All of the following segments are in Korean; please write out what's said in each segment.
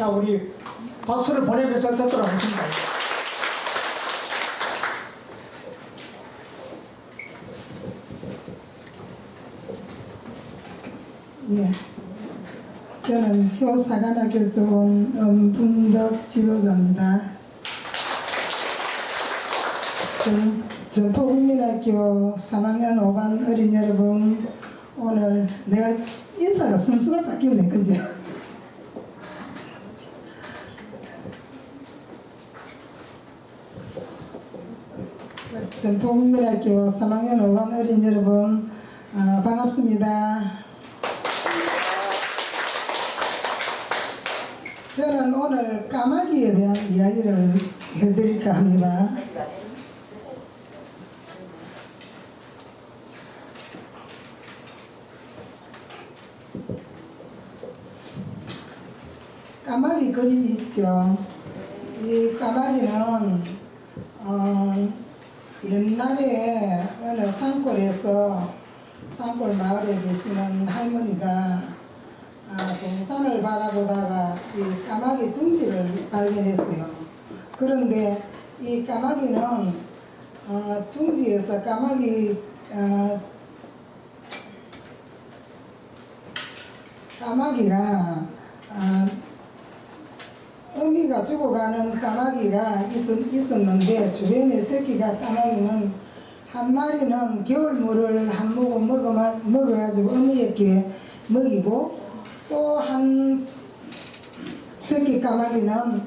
자, 우리 박수를 보내면서 듣도록 하겠습니다. 예, 저는 효사관학교에서 온 엄분덕 지도자입니다. 전포국민학교 3학년 5반 어린 여러분, 오늘 내가 인사가 순서가 바뀌었네, 그죠? 전포국민학교 3학년 5반 어린 여러분, 반갑습니다. 저는 오늘 까마귀에 대한 이야기를 해드릴까 합니다. 까마귀 그림이 있죠. 이 까마귀는 옛날에 어느 산골에서 산골 마을에 계시는 할머니가 동산을 바라보다가 이 까마귀 둥지를 발견했어요. 그런데 이 까마귀는 둥지에서 까마귀가 어미가 죽어가는 까마귀가 있었는데 주변에 새끼가 까마귀는 한 마리는 겨울물을 한 모금 먹어가지고 어미에게 먹이고 또 한 새끼 까마귀는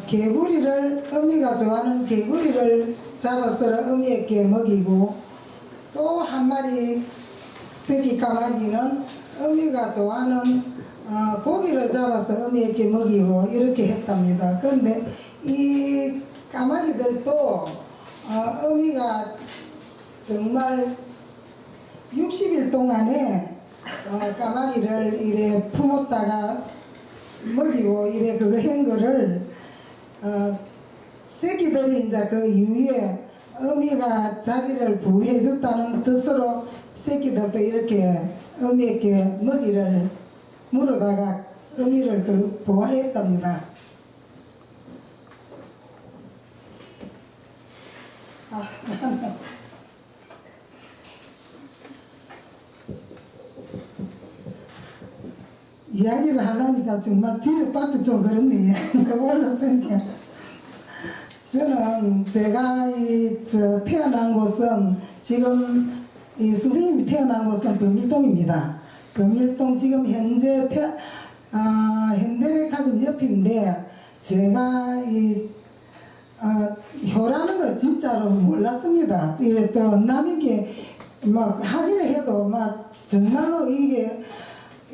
개구리를 어미가 좋아하는 개구리를 잡아서 어미에게 먹이고 또 한 마리 새끼 까마귀는 어미가 좋아하는 고기를 잡아서 어미에게 먹이고 이렇게 했답니다. 그런데 이 까마귀들도 어미가 정말 60일 동안에 까마귀를 이래 품었다가 먹이고 이래 그거 한 거를 새끼들이 이제 그 이후에 어미가 자기를 보호해 줬다는 뜻으로 새끼들도 이렇게 어미에게 먹이를 물어다가 어미를 그 보호했답니다. 이야기를 하려니까 정말 뒤죽박죽 좀 그렇네. 올랐으니까. 저는 제가 태어난 곳은 지금 이 선생님이 태어난 곳은 범일동입니다. 범일동 지금 현재 현대백화점 옆인데 제가 효라는 거 진짜로 몰랐습니다. 이게 또 남에게 막 하기를 해도 막 정말로 이게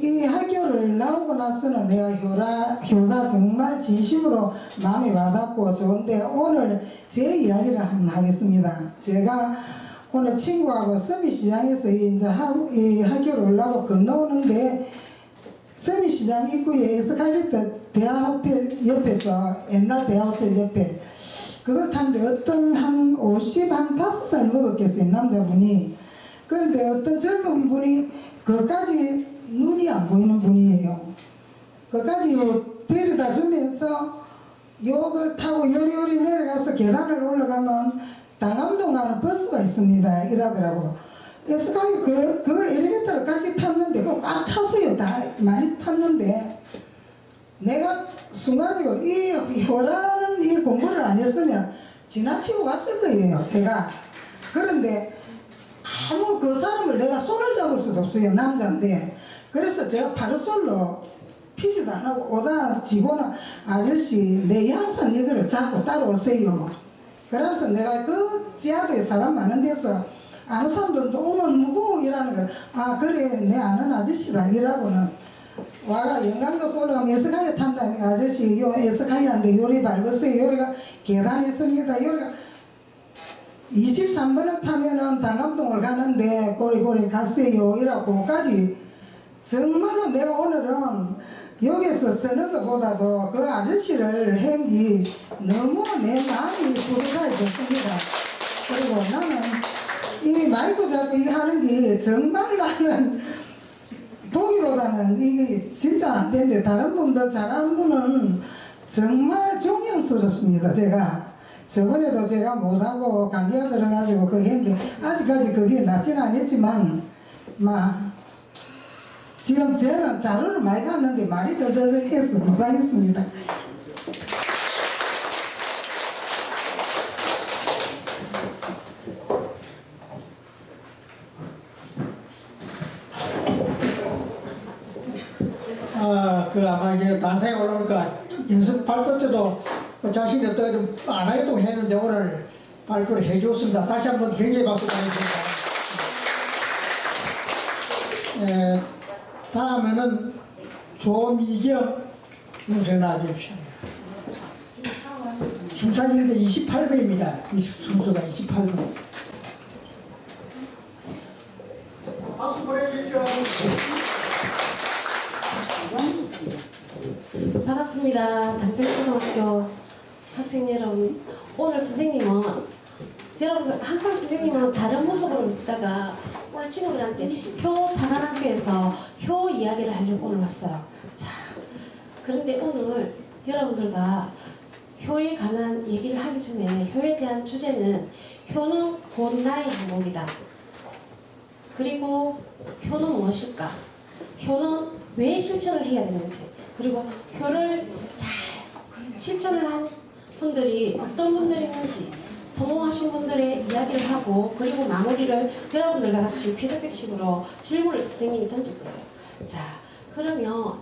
이 학교를 나오고 나서는 내가 효가 정말 진심으로 마음에 와닿고 좋은데 오늘 제 이야기를 한번 하겠습니다. 제가 오늘 친구하고 서미시장에서 이제 이 학교를 올라고 건너오는데 서미시장 입구에 에스컬레이터 대하호텔 옆에서 옛날 대하호텔 옆에 그걸 탔는데 어떤 한 55살 먹었겠어요, 남자분이. 그런데 어떤 젊은 분이 그까지 눈이 안 보이는 분이에요. 그까지 데려다 주면서 욕을 타고 요리요리 내려가서 계단을 올라가면 당암동 가는 버스가 있습니다. 이러더라고. 그래서 그걸 엘리베이터를 같이 탔는데 그거 꽉 찼어요. 다 많이 탔는데 내가 순간적으로 이 효라는 이 공부를 안 했으면 지나치고 갔을 거예요. 제가. 그런데 아무 그 사람을 내가 손을 잡을 수도 없어요. 남자인데. 그래서 제가 파르솔로 피지도 안 하고 오다 지고는 아저씨 내 양산 여기를 잡고 따라오세요. 그러면서 내가 그 지하도에 사람 많은 데서 아는 사람들도 오면 누구 이라는 걸 그래 내 아는 아저씨다 이라고는 와가 영광도서 올라가면 에스카이어 탄다니까 아저씨 요 에스카이어인데 요리 밟으세요. 요리가 계단이 있습니다. 요리가 23번을 타면은 당감동을 가는데 고리고리 가세요 이라고까지 정말로 내가 오늘은 여기서 쓰는 것보다도 그 아저씨를 행기 너무 내 마음이 뿌듯해졌습니다. 그리고 나는 이 마이크 잡고 이 하는 게 정말 나는 보기보다는 이게 진짜 안 되는데 다른 분들 잘하는 분은 정말 존경스럽습니다. 제가 저번에도 제가 못하고 감기가 들어가지고 그거 했는데 아직까지 그게 낫지는 않았지만 막 지금 저는 자료를 많이 갔는데 말이 더더덕해서 못하겠습니다. 아마 이제 단상에 올라오니까 연습 발표 때도 자신이 또 안 하겠다고 했는데 오늘 발표를 해주었습니다. 다시 한번 굉장히 박수 보내주십니다. 다음에는 조미경 영생 나와주십시오. 심사위원도 28배입니다. 순서가 28배. 박수 보내주십시오. 반갑습니다. 담백초등학교 학생 여러분. 오늘 선생님은 여러분들 항상 선생님은 다른 모습으로 있다가 오늘 친구들한테 효 사관학교에서 효 이야기를 하려고 오늘 왔어요. 자, 그런데 오늘 여러분들과 효에 관한 얘기를 하기 전에 효에 대한 주제는 효는 곧 나의 항목이다. 그리고 효는 무엇일까? 효는 왜 실천을 해야 되는지, 그리고 효를 잘 실천을 한 분들이 어떤 분들이 있는지 성공하신 분들의 이야기를 하고, 그리고 마무리를 여러분들과 같이 피드백식으로 질문을 선생님이 던질 거예요. 자, 그러면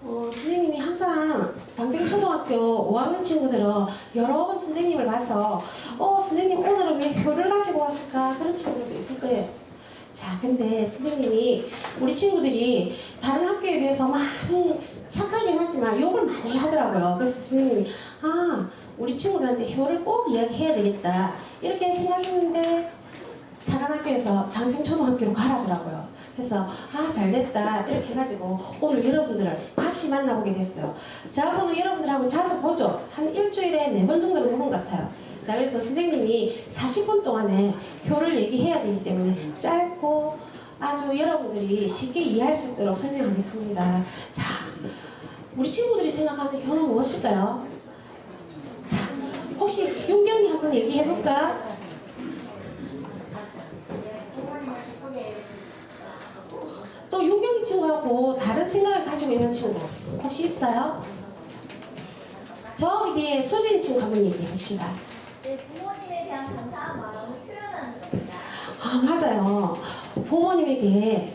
선생님이 항상 담백초등학교 5학년 친구들은 여러 번 선생님을 봐서 선생님 오늘은 왜 효를 가지고 왔을까, 그런 친구들도 있을 거예요. 자, 근데 선생님이 우리 친구들이 다른 학교에 비해서 많이 착하긴 하지만 욕을 많이 하더라고요. 그래서 선생님이 우리 친구들한테 효를 꼭 이야기해야 되겠다 이렇게 생각했는데 사관학교에서 당평초등학교로 가라더라고요. 그래서 잘됐다 이렇게 해가지고 오늘 여러분들을 다시 만나보게 됐어요. 저하고는 여러분들하고 자주 보죠. 한 일주일에 4번 정도는 보는 것 같아요. 자, 그래서 선생님이 40분 동안에 효를 얘기해야 되기 때문에 짧고 아주 여러분들이 쉽게 이해할 수 있도록 설명하겠습니다. 자, 우리 친구들이 생각하는 효는 무엇일까요? 자, 혹시 윤경이 한번 얘기해볼까? 또 윤경이 친구하고 다른 생각을 가지고 있는 친구 혹시 있어요? 저기 뒤에 수진 친구 한번 얘기해봅시다. 네, 부모님에 대한 감사한 마음을 표현하는 겁니다. 맞아요. 부모님에게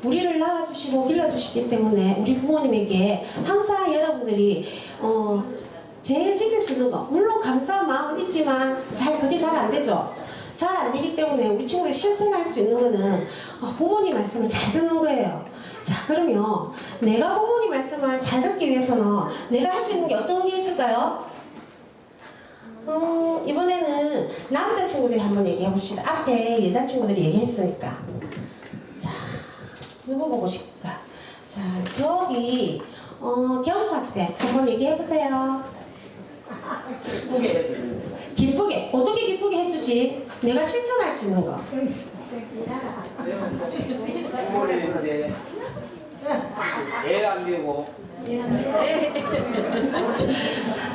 우리를 낳아주시고 길러주시기 때문에 우리 부모님에게 항상 여러분들이 제일 지킬 수 있는 거, 물론 감사한 마음은 있지만 그게 잘 안 되죠. 잘 안 되기 때문에 우리 친구들이 실천할 수 있는 거는 부모님 말씀을 잘 듣는 거예요. 자, 그러면 내가 부모님 말씀을 잘 듣기 위해서는 내가 할 수 있는 게 어떤 게 있을까요? 이번에는 남자친구들이 한번 얘기해 봅시다. 앞에 여자친구들이 얘기했으니까. 자, 누구 보고 싶을까? 자, 저기 경수 학생 한번 얘기해 보세요. 기쁘게 해드립니다. 기쁘게? 어떻게 기쁘게 해주지? 내가 실천할 수 있는 거. 부모님한테 애 안 되고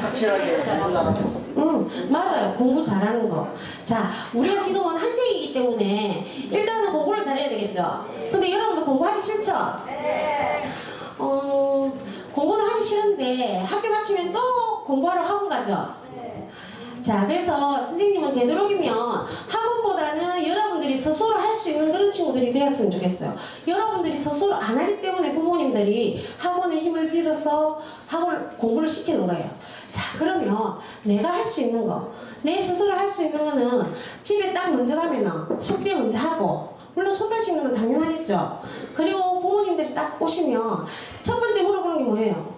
확실하게 공부하고. 맞아요. 공부 잘하는 거. 자, 우리가 지금은 학생이기 때문에 일단은 공부를 잘해야 되겠죠. 근데 여러분도 공부하기 싫죠? 네. 공부는 하기 싫은데 학교 마치면 또 공부하러 학원 가죠? 네. 자, 그래서 선생님은 되도록이면 학원보다는 여러분들이 스스로 할 수 있는 그런 친구들이 되었으면 좋겠어요. 여러분들이 스스로 안 하기 때문에 부모님들이 학원에 힘을 빌어서 공부를 시키는 거예요. 자, 그러면 내가 할 수 있는 거, 내 스스로 할 수 있는 거는 집에 딱 먼저 가면은 숙제 먼저 하고, 물론 손발 씻는 건 당연하겠죠. 그리고 부모님들이 딱 오시면 첫 번째 물어보는 게 뭐예요?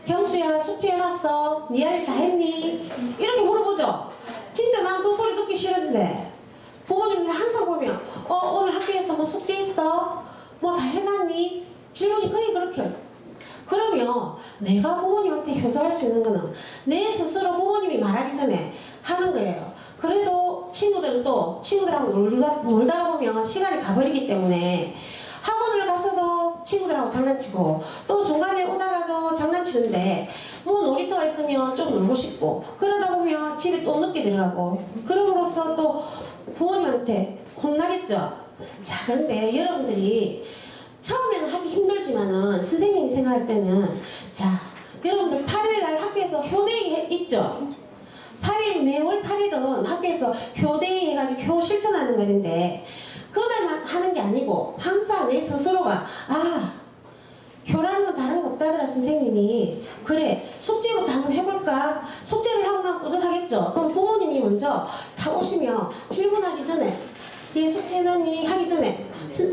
경수야, 숙제 해놨어? 네 할 일 다 했니? 이렇게 물어보죠. 진짜 난 그 소리 듣기 싫은데 부모님들이 항상 보면 오늘 학교에서 뭐 숙제 있어? 뭐 다 해놨니? 질문이 거의 그렇게 해요. 그러면 내가 부모님한테 효도할 수 있는 거는 내 스스로 부모님이 말하기 전에 하는 거예요. 그래도 친구들은 또 친구들하고 놀다 보면 시간이 가버리기 때문에 학원을 가서도 친구들하고 장난치고 또 중간에 오다가도 장난치는데 뭐 놀이터가 있으면 좀 놀고 싶고 그러다 보면 집에 또 늦게 들어가고 그럼으로써 또 부모님한테 혼나겠죠. 자, 그런데 여러분들이 처음에는 하기 힘들지만은 선생님이 생각할 때는 자, 여러분들 8일날 학교에서 효대위 있죠? 8일, 매월 8일은 학교에서 효대위 해가지고 효 실천하는 날인데 그날만 하는 게 아니고 항상 내 스스로가 효라는 건 다른 거 없다더라 선생님이. 그래, 숙제부터 한번 해볼까? 숙제를 하고 나면 뿌듯하겠죠? 그럼 부모님이 먼저 다 오시면 질문하기 전에 얘 숙제 해놨니? 하기 전에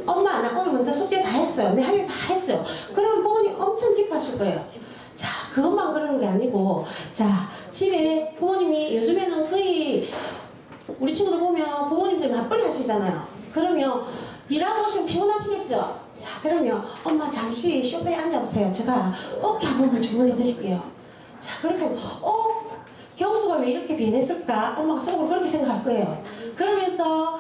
엄마 나 오늘 먼저 숙제 다 했어요. 내 할 일 다 했어요. 그러면 부모님 엄청 기뻐하실 거예요. 자, 그것만 그러는 게 아니고 자, 집에 부모님이 요즘에는 거의 우리 친구들 보면 부모님들 맞벌이 하시잖아요. 그러면 일하고 오시면 피곤하시겠죠? 자, 그러면 엄마 잠시 쇼파에 앉아보세요. 제가 어깨 한 번만 주물러 드릴게요. 자, 그렇게 하면 경수가 왜 이렇게 변했을까? 엄마가 속으로 그렇게 생각할 거예요. 그러면서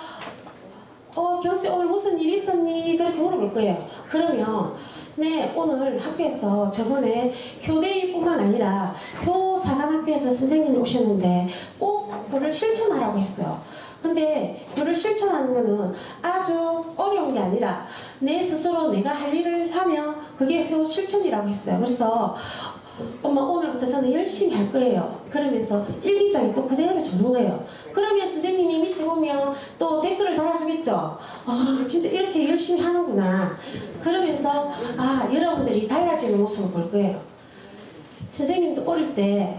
경수 오늘 무슨 일 있었니? 그렇게 물어볼 거예요. 그러면 네, 오늘 학교에서 저번에 효대위뿐만 아니라 효사관학교에서 선생님이 오셨는데 꼭 그걸 실천하라고 했어요. 근데 그걸 실천하는 거는 아주 어려운 게 아니라 내 스스로 내가 할 일을 하면 그게 효 실천이라고 했어요. 그래서 엄마 오늘부터 저는 열심히 할 거예요. 그러면서 일기장에 또 그대로 적는 거예요. 그러면 선생님이 밑에 보면 또 댓글을 달아주겠죠. 진짜 이렇게 열심히 하는구나. 그러면서 여러분들이 달라지는 모습을 볼 거예요. 선생님도 어릴 때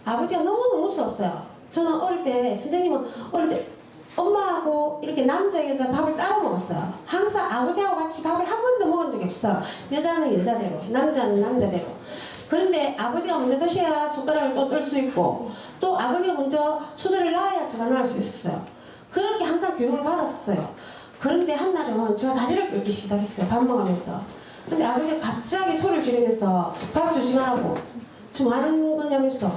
아버지가 너무 무서웠어요. 저는 어릴 때 선생님은 어릴 때 엄마하고 이렇게 남자에서 밥을 따로 먹었어요. 항상 아버지하고 같이 밥을 한 번도 먹은 적이 없어. 여자는 여자대로, 남자는 남자대로. 그런데 아버지가 먼저 드셔야 숟가락을 또 뜰 수 있고 또 아버지가 먼저 수저를 놔야 제가 나올 수 있었어요. 그렇게 항상 교육을 받았었어요. 그런데 한날은 제가 다리를 끌기 시작했어요. 밥 먹으면서. 근데 아버지가 갑자기 소리를 지르면서 밥 주지 말라고 지금 뭐 하는 거냐면서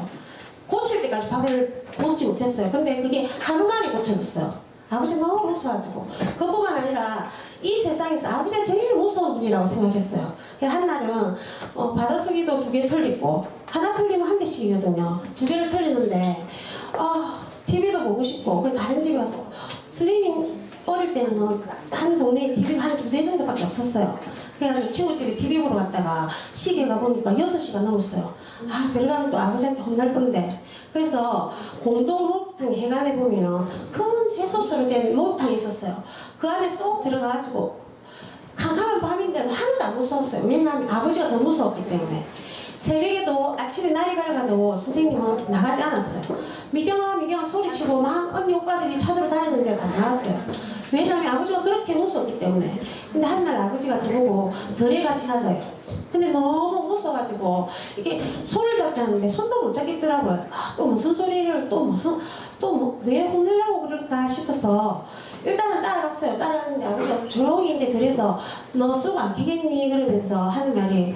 고칠 때까지 밥을 먹지 못했어요. 근데 그게 하루 만에 고쳐졌어요. 아버지 너무 무서워가지고 그것뿐만 아니라 이 세상에서 아버지가 제일 무서운 분이라고 생각했어요. 한날은 받아쓰기도 2개 틀리고 하나 틀리면 한 대씩이거든요. 2개를 틀리는데 TV도 보고 싶고 그 다른 집에 와서 선생님 어릴 때는 한 동네에 TV 한 2대 정도밖에 없었어요. 그래가지고 친구집에 TV 보러 갔다가 시계가 보니까 6시가 넘었어요. 들어가면 또 아버지한테 혼날 건데. 그래서 공동 목욕탕 해관에 보면은 큰 쇠소스로 된 목욕탕이 있었어요. 그 안에 쏙 들어가가지고 캄캄한 밤인데도 하나도 안 무서웠어요. 왜냐하면 아버지가 더 무서웠기 때문에. 새벽에도 아침에 날이 밝아도 선생님은 나가지 않았어요. 미경아 소리치고 막 언니 오빠들이 찾으러 다녔는데 안 나왔어요. 왜냐하면 아버지가 그렇게 무서웠기 때문에. 근데 한날 아버지가 저보고 덜해가 지나서요. 근데 너무 무서워가지고 이게 손을 잡지 않는데 손도 못 잡겠더라고요. 또 무슨 소리를 왜 혼내려고 그럴까 싶어서 일단은 따라갔어요. 따라갔는데 아버지가 조용히 이제 그래서 너 쑥 안 캐겠니? 그러면서 하는 말이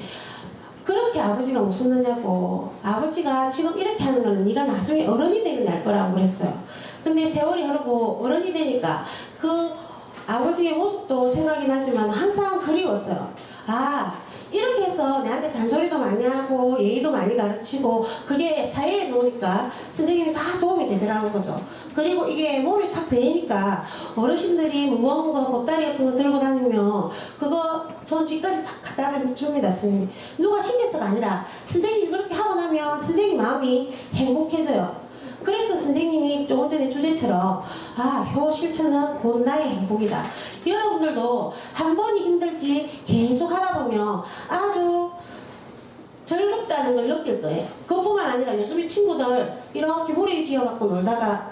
그렇게 아버지가 무섭느냐고. 아버지가 지금 이렇게 하는 거는 네가 나중에 어른이 되면 알 거라고 그랬어요. 근데 세월이 흐르고 어른이 되니까 그 아버지의 모습도 생각이 나지만 항상 그리웠어요. 이렇게 해서 내한테 잔소리도 많이 하고 예의도 많이 가르치고 그게 사회에 놓으니까 선생님이 다 도움이 되더라는 거죠. 그리고 이게 몸이 탁 베이니까 어르신들이 무거운 거 보따리 같은 거 들고 다니면 그거 전 집까지 다 갖다 줍니다. 선생님이 누가 신경쓰가 아니라 선생님이 그렇게 하고 나면 선생님 마음이 행복해져요. 그래서 선생님이 조금 전에 주제처럼 효 실천은 곧 나의 행복이다. 여러분들도 한 번이 힘들지 계속 하다 보면 아주 즐겁다는 걸 느낄 거예요. 그것뿐만 아니라 요즘에 친구들 이렇게 무리 지어갖고 놀다가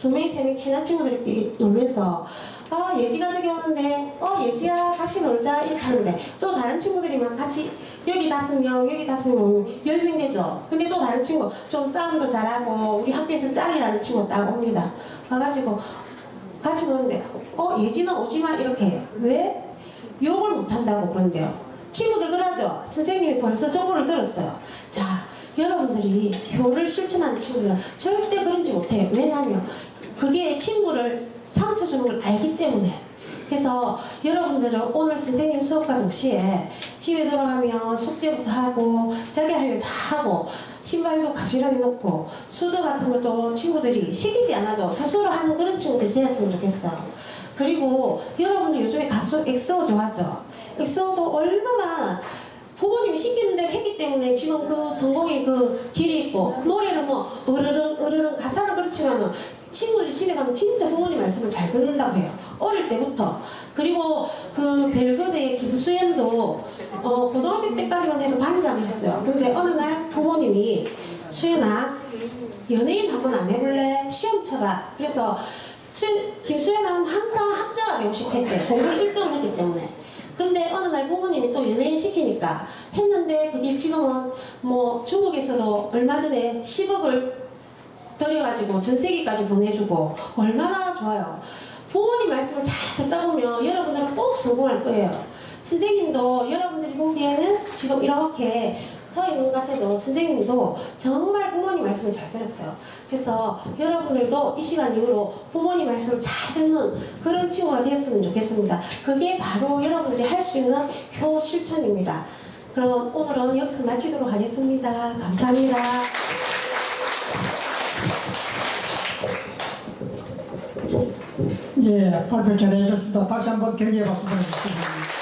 2명, 3명 친한 친구들끼리 놀면서 예지가 저기 오는데 예지야 같이 놀자 이렇게 하는데 또 다른 친구들이만 같이 여기 5명 여기 5명 10명 되죠. 근데 또 다른 친구 좀 싸움도 잘하고 우리 학교에서 짱이라는 친구 딱 옵니다. 와가지고 같이 노는데 예지는 오지마 이렇게 해요. 왜? 욕을 못한다고 그런대요. 친구들 그러죠. 선생님이 벌써 정보를 들었어요. 자, 여러분들이 효를 실천하는 친구들은 절대 그런지 못해요. 왜냐하면 그게 친구를 상처 주는 걸 알기 때문에. 그래서 그래서 여러분들은 오늘 선생님 수업과 동시에 집에 돌아가면 숙제부터 하고 자기 할 일 다 하고 신발도 가지런히 넣고 수저 같은 것도 친구들이 시키지 않아도 스스로 하는 그런 친구들이 되었으면 좋겠어요. 그리고 여러분들 요즘에 가수 엑소 좋아하죠? 엑소도 얼마나 부모님이 시키는 대로 했기 때문에 지금 그 성공의 그 길이 있고 노래는 뭐 으르릉 가사는 그렇지만은 친구들이 집에 가면 진짜 부모님 말씀을 잘 듣는다고 해요. 어릴 때부터. 그리고 그 벨그대의 김수연도 고등학교 때까지만 해도 반장을 했어요. 근데 어느 날 부모님이 수연아 연예인 한번 안 해볼래? 시험 쳐봐. 그래서 김수연은 항상 학자가 되고 싶었대. 공부를 1등을 했기 때문에. 그런데 어느 날 부모님이 또 연예인 시키니까 했는데 그게 지금은 뭐 중국에서도 얼마 전에 10억을 들여가지고 전 세계까지 보내주고 얼마나 좋아요. 부모님 말씀을 잘 듣다 보면 여러분들은 꼭 성공할 거예요. 선생님도 여러분들이 보기에는 지금 이렇게 서 있는 것 같아도 선생님도 정말 부모님 말씀을 잘 들었어요. 그래서 여러분들도 이 시간 이후로 부모님 말씀을 잘 듣는 그런 친구가 되었으면 좋겠습니다. 그게 바로 여러분들이 할 수 있는 효 실천입니다. 그럼 오늘은 여기서 마치도록 하겠습니다. 감사합니다. 예, 발표 잘해주셨습니다. 다시 한번 경기의 박수 보내주시기 바랍니다.